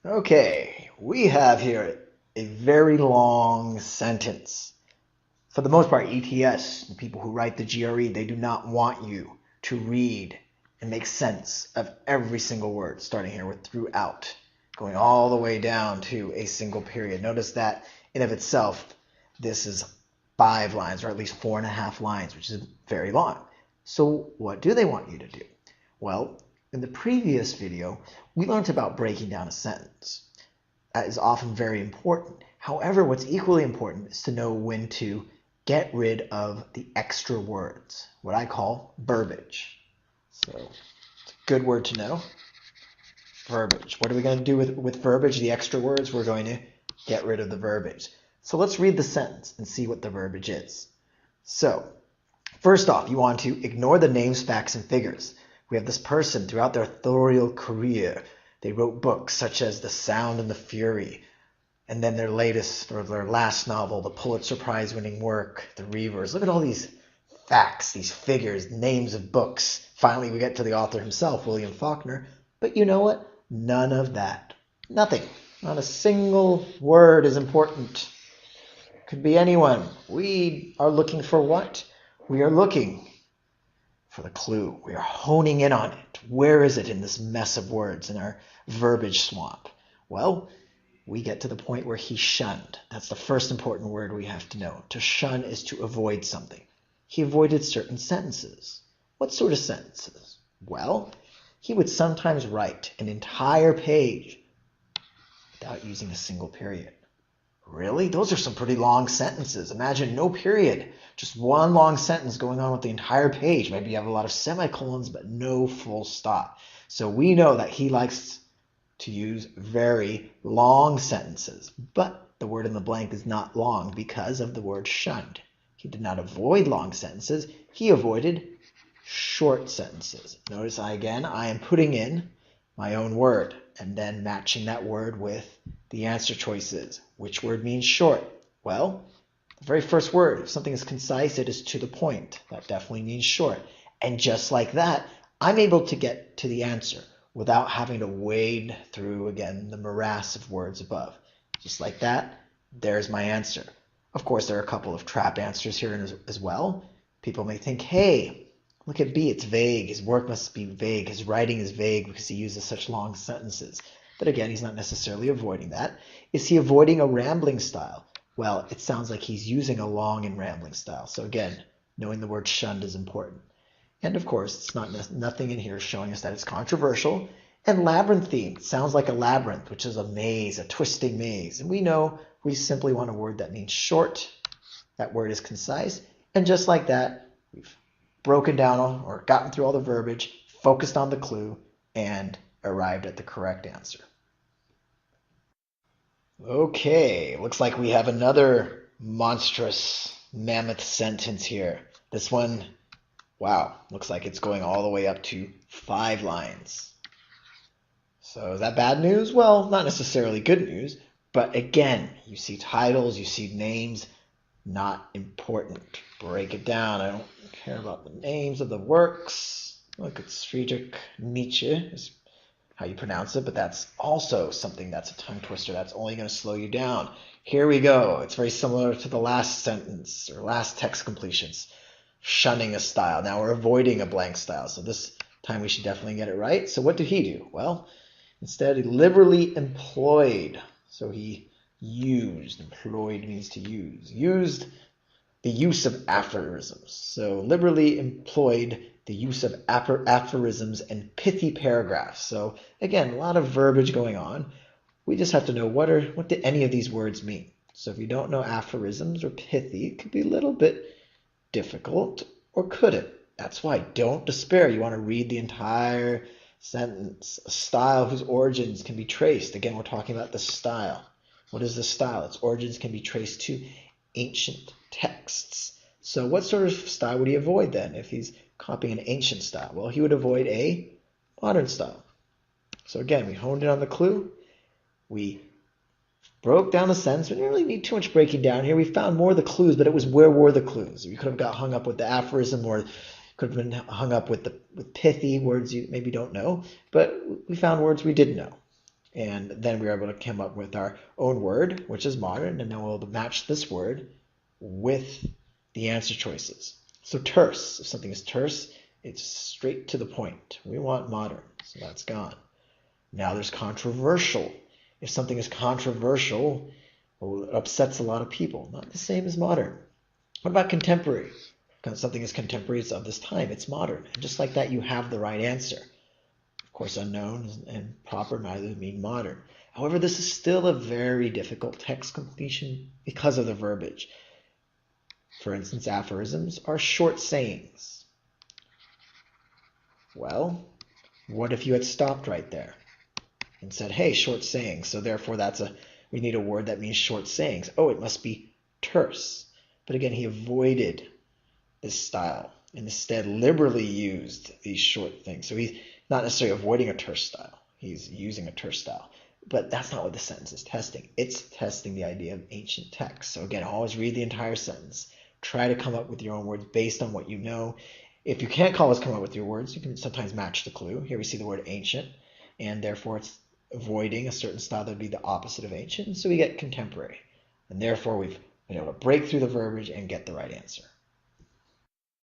Okay, we have here a very long sentence. For the most part, ETS, the people who write the GRE, they do not want you to read and make sense of every single word, starting here with throughout, going all the way down to a single period. Notice that in of itself, this is 5 lines, or at least 4.5 lines, which is very long. So what do they want you to do? Well, in the previous video, we learned about breaking down a sentence. That is often very important. However, what's equally important is to know when to get rid of the extra words, what I call verbiage. So it's a good word to know. Verbiage. What are we going to do with verbiage, the extra words? We're going to get rid of the verbiage. So let's read the sentence and see what the verbiage is. So first off, you want to ignore the names, facts, and figures. We have this person throughout their authorial career. They wrote books such as The Sound and the Fury, and then their latest or their last novel, the Pulitzer Prize winning work, The Reavers. Look at all these facts, these figures, names of books. Finally, we get to the author himself, William Faulkner. But you know what? None of that. Nothing. Not a single word is important. Could be anyone. We are looking for what? We are looking for the clue. We are honing in on it. Where is it in this mess of words in our verbiage swamp? Well, we get to the point where he shunned. That's the first important word we have to know. To shun is to avoid something. He avoided certain sentences. What sort of sentences? Well, he would sometimes write an entire page without using a single period. Really? Those are some pretty long sentences. Imagine no period, just one long sentence going on with the entire page. Maybe you have a lot of semicolons, but no full stop. So we know that he likes to use very long sentences, but the word in the blank is not long because of the word shunned. He did not avoid long sentences. He avoided short sentences. Notice I am putting in my own word and then matching that word with the answer choices. Which word means short? Well, the very first word, if something is concise, it is to the point. That definitely means short. And just like that, I'm able to get to the answer without having to wade through, again, the morass of words above. Just like that, there's my answer. Of course, there are a couple of trap answers here as well. People may think, hey, look at B, it's vague. His work must be vague. His writing is vague because he uses such long sentences. But again, he's not necessarily avoiding that. Is he avoiding a rambling style? Well, it sounds like he's using a long and rambling style. So again, knowing the word shunned is important. And of course, it's nothing in here showing us that it's controversial. And labyrinthine sounds like a labyrinth, which is a maze, a twisting maze. And we know we simply want a word that means short. That word is concise. And just like that, we've broken down or gotten through all the verbiage, focused on the clue, and arrived at the correct answer. Okay, looks like we have another monstrous mammoth sentence here. This one, wow, looks like it's going all the way up to 5 lines. So is that bad news? Well, not necessarily good news, but again, you see titles, you see names, not important. Break it down. I don't care about the names of the works. Look, it's Friedrich Nietzsche is how you pronounce it, but that's also something that's a tongue twister. That's only going to slow you down. Here we go. It's very similar to the last sentence or last text completions. Shunning a style. Now we're avoiding a blank style. So this time we should definitely get it right. So what did he do? Well, instead he liberally employed. So he used. Employed means to use. Used the use of aphorisms. So liberally employed the use of aphorisms and pithy paragraphs. So again, a lot of verbiage going on. We just have to know what do any of these words mean. So if you don't know aphorisms or pithy, it could be a little bit difficult, or could it? That's why don't despair. You want to read the entire sentence. A style whose origins can be traced. Again, we're talking about the style. What is the style? Its origins can be traced to ancient texts. So what sort of style would he avoid then if he's copying an ancient style? Well, he would avoid a modern style. So again, we honed in on the clue. We broke down the sentence. We didn't really need too much breaking down here. We found more of the clues, but it was where were the clues? We could have got hung up with the aphorism, or could have been hung up with pithy words you maybe don't know. But we found words we did know. And then we were able to come up with our own word, which is modern, and then we'll match this word with the answer choices. So terse, if something is terse, it's straight to the point. We want modern, so that's gone. Now there's controversial. If something is controversial, well, it upsets a lot of people. Not the same as modern. What about contemporary? Because something is contemporary, it's of this time, it's modern. And just like that, you have the right answer. Of course, unknown and proper neither mean modern. However, this is still a very difficult text completion because of the verbiage. For instance, aphorisms are short sayings. Well, what if you had stopped right there and said, hey, short sayings, so therefore we need a word that means short sayings. Oh, it must be terse. But again, he avoided this style and instead liberally used these short things. So he's not necessarily avoiding a terse style. He's using a terse style. But that's not what the sentence is testing. It's testing the idea of ancient text. So again, always read the entire sentence. Try to come up with your own words based on what you know. If you can't always come up with your words, you can sometimes match the clue. Here we see the word ancient, and therefore it's avoiding a certain style that would be the opposite of ancient. So we get contemporary. And therefore we've been able to break through the verbiage and get the right answer.